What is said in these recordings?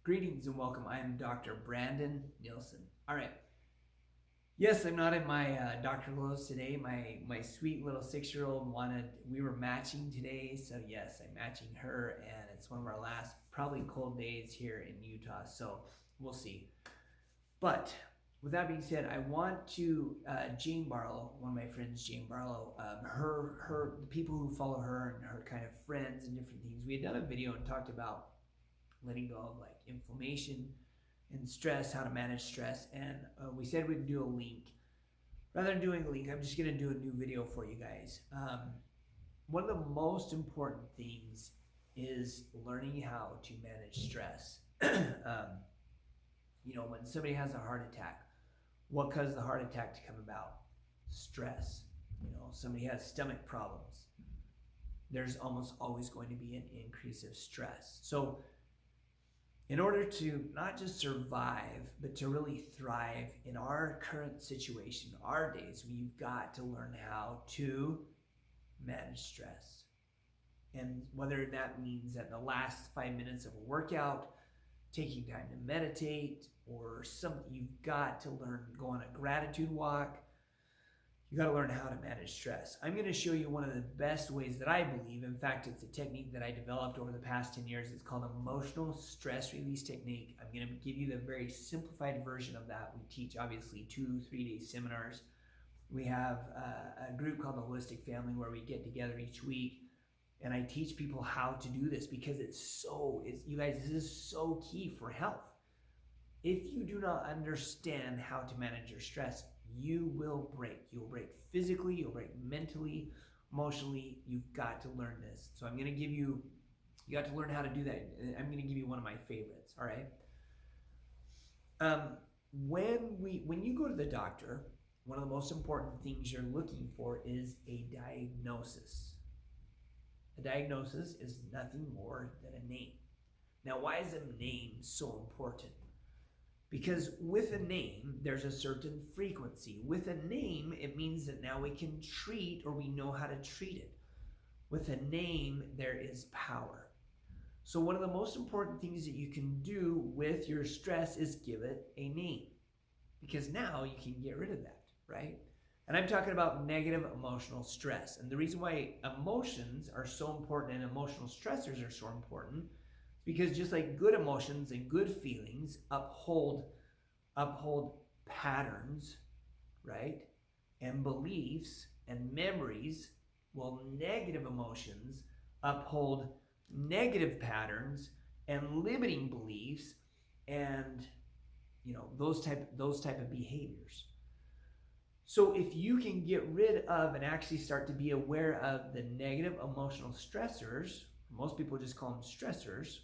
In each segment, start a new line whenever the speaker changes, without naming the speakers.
Greetings and welcome. I am Dr. Brandon Nielsen. All right. Yes, I'm not in my doctor clothes today. My sweet little 6-year-old we were matching today. So yes, I'm matching her, and it's one of our last probably cold days here in Utah. So we'll see. But with that being said, I want to, Jane Barlow, one of my friends, Jane Barlow, the people who follow her and her kind of friends and different things. We had done a video and talked about letting go of like inflammation and stress, how to manage stress, and we said we'd do a link. Rather than doing a link, I'm just going to do a new video for you guys. One of the most important things is learning how to manage stress. When somebody has a heart attack, what causes the heart attack to come about? Stress. Somebody has stomach problems. There's almost always going to be an increase of stress. So in order to not just survive, but to really thrive in our current situation, our days, we've got to learn how to manage stress. And whether that means that in the last 5 minutes of a workout, taking time to meditate, or something, you've got to learn, go on a gratitude walk. You got to learn how to manage stress. I'm going to show you one of the best ways that I believe. In fact, it's a technique that I developed over the past 10 years. It's called emotional stress release technique. I'm going to give you the very simplified version of that. We teach obviously 2-3 day seminars. We have a group called the Holistic Family where we get together each week, and I teach people how to do this because you guys, this is so key for health. If you do not understand how to manage your stress, you will break. You'll break physically, you'll break mentally, emotionally. You've got to learn this. So I'm going to give you got to learn how to do that. I'm going to give you one of my favorites, all right? When you go to the doctor, one of the most important things you're looking for is a diagnosis. A diagnosis is nothing more than a name. Now, why is a name so important? Because with a name, there's a certain frequency. With a name, it means that now we can treat, or we know how to treat it. With a name, there is power. So one of the most important things that you can do with your stress is give it a name. Because now you can get rid of that, right? And I'm talking about negative emotional stress. And the reason why emotions are so important and emotional stressors are so important, because just like good emotions and good feelings uphold patterns, right? And beliefs and memories, while negative emotions uphold negative patterns and limiting beliefs and those type of behaviors. So if you can get rid of and actually start to be aware of the negative emotional stressors, most people just call them stressors,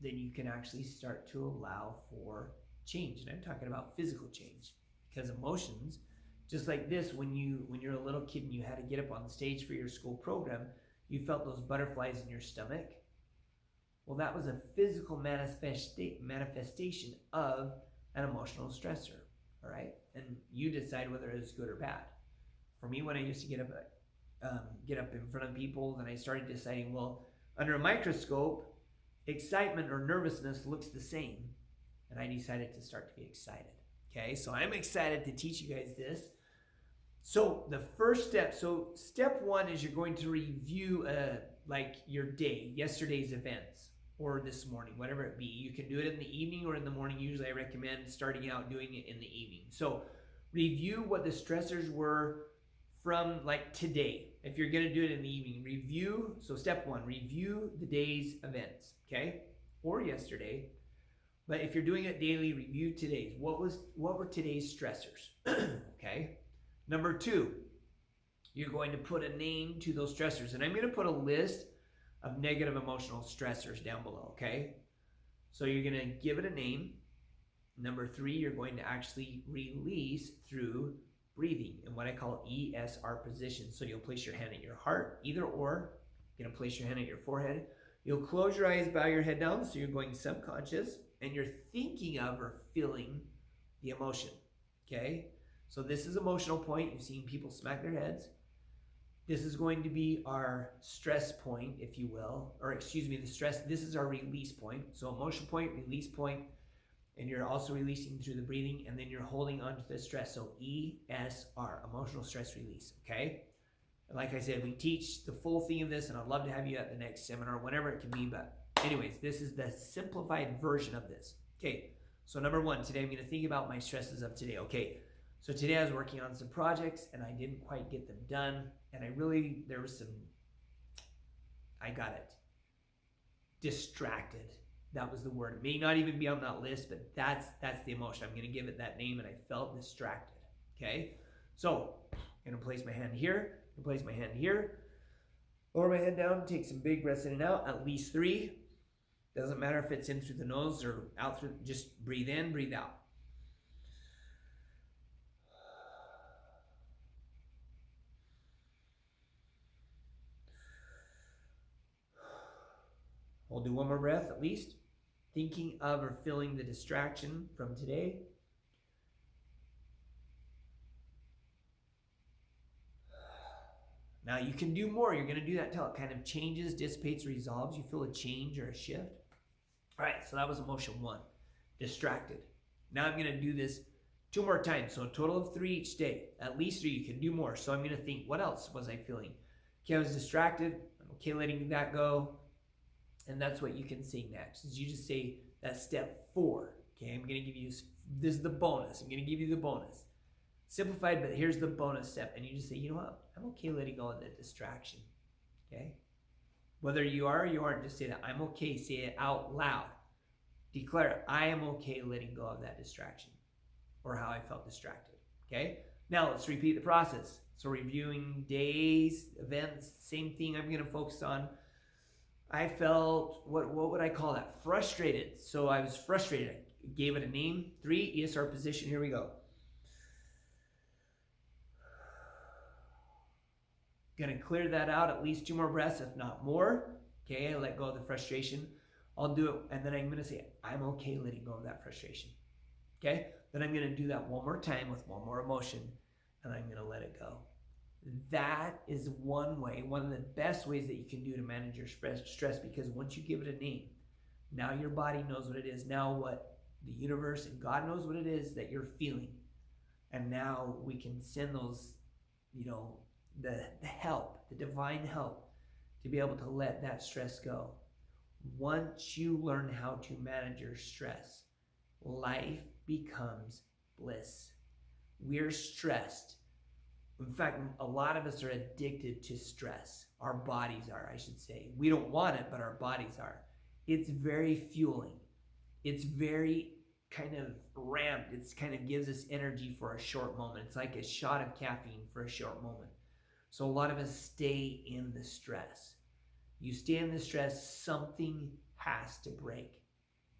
then you can actually start to allow for change. And I'm talking about physical change, because emotions, just like this, when you're a little kid and you had to get up on the stage for your school program, you felt those butterflies in your stomach. Well, that was a physical manifestation of an emotional stressor, all right? And you decide whether it was good or bad. For me, when I used to get up in front of people, then I started deciding, well, under a microscope, excitement or nervousness looks the same, and I decided to start to be excited. Okay, so I'm excited to teach you guys this. So the first step, step one is you're going to review like your day, yesterday's events, or this morning, whatever it be. You can do it in the evening or in the morning. Usually I recommend starting out doing it in the evening. So review what the stressors were from like today. If you're going to do it in the evening, review. So step one, review the day's events, okay? Or yesterday. But if you're doing it daily, review today's. What were today's stressors? Okay? Number two, you're going to put a name to those stressors. And I'm going to put a list of negative emotional stressors down below, okay? So you're going to give it a name. Number three, you're going to actually release through breathing in what I call ESR position. So you'll place your hand at your heart, either or. You're going to place your hand at your forehead. You'll close your eyes, bow your head down, so you're going subconscious, and you're thinking of or feeling the emotion, okay? So this is emotional point. You've seen people smack their heads. This is going to be our stress point, if you will, or excuse me, the stress. This is our release point. So emotion point, release point, and you're also releasing through the breathing, and then you're holding onto the stress. So ESR, emotional stress release, okay? And like I said, we teach the full thing of this, and I'd love to have you at the next seminar, whenever it can be. But anyways, this is the simplified version of this. Okay, so number one, today I'm going to think about my stresses of today. Okay, so today I was working on some projects, and I didn't quite get them done. And I got it distracted. That was the word. It may not even be on that list, but that's the emotion. I'm going to give it that name, and I felt distracted. Okay, so I'm going to place my hand here. Place my hand here. Lower my head down. Take some big breaths in and out. At least 3. Doesn't matter if it's in through the nose or out through. Just breathe in, breathe out. We'll do one more breath at least. Thinking of or feeling the distraction from today. Now you can do more. You're going to do that until it kind of changes, dissipates, resolves. You feel a change or a shift. All right, so that was emotion 1, distracted. Now I'm going to do this 2 more times. So a total of 3 each day. At least 3. You can do more. So I'm going to think, what else was I feeling? Okay, I was distracted. I'm okay letting that go. And that's what you can say next. Is you just say that's step 4. Okay, I'm going to give you, this is the bonus. I'm going to give you the bonus. Simplified, but here's the bonus step. And you just say, you know what? I'm okay letting go of that distraction. Okay? Whether you are or you aren't, just say that. I'm okay. Say it out loud. Declare it. I am okay letting go of that distraction or how I felt distracted. Okay? Now let's repeat the process. So reviewing days, events, same thing I'm going to focus on. I felt, what would I call that? Frustrated. So I was frustrated. I gave it a name. 3, ESR position. Here we go. Gonna clear that out, at least 2 more breaths, if not more. Okay, I let go of the frustration. I'll do it, and then I'm gonna say, I'm okay letting go of that frustration. Okay, then I'm gonna do that 1 more time with 1 more emotion, and I'm gonna let it go. That is one way, one of the best ways that you can do to manage your stress, because once you give it a name, now your body knows what it is. Now what the universe and God knows what it is that you're feeling. And now we can send those, the help, the divine help, to be able to let that stress go. Once you learn how to manage your stress, life becomes bliss. We're stressed. In fact, a lot of us are addicted to stress. Our bodies are, I should say. We don't want it, but our bodies are. It's very fueling. It's very kind of ramped. It's kind of gives us energy for a short moment. It's like a shot of caffeine for a short moment. So a lot of us stay in the stress. You stay in the stress, something has to break.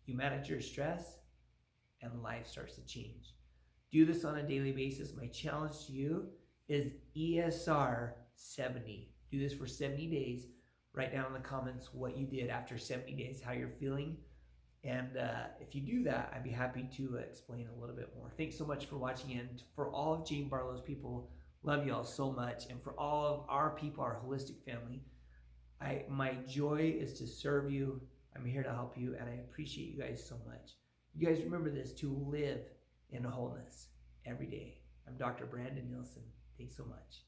You manage your stress, and life starts to change. Do this on a daily basis. My challenge to you is ESR 70. Do this for 70 days. Write down in the comments what you did after 70 days, how you're feeling. And if you do that, I'd be happy to explain a little bit more. Thanks so much for watching. And for all of Jane Barlow's people, love you all so much. And for all of our people, our holistic family, my joy is to serve you. I'm here to help you, and I appreciate you guys so much. You guys remember this, to live in wholeness every day. I'm Dr. Brandon Nielsen. Thanks so much.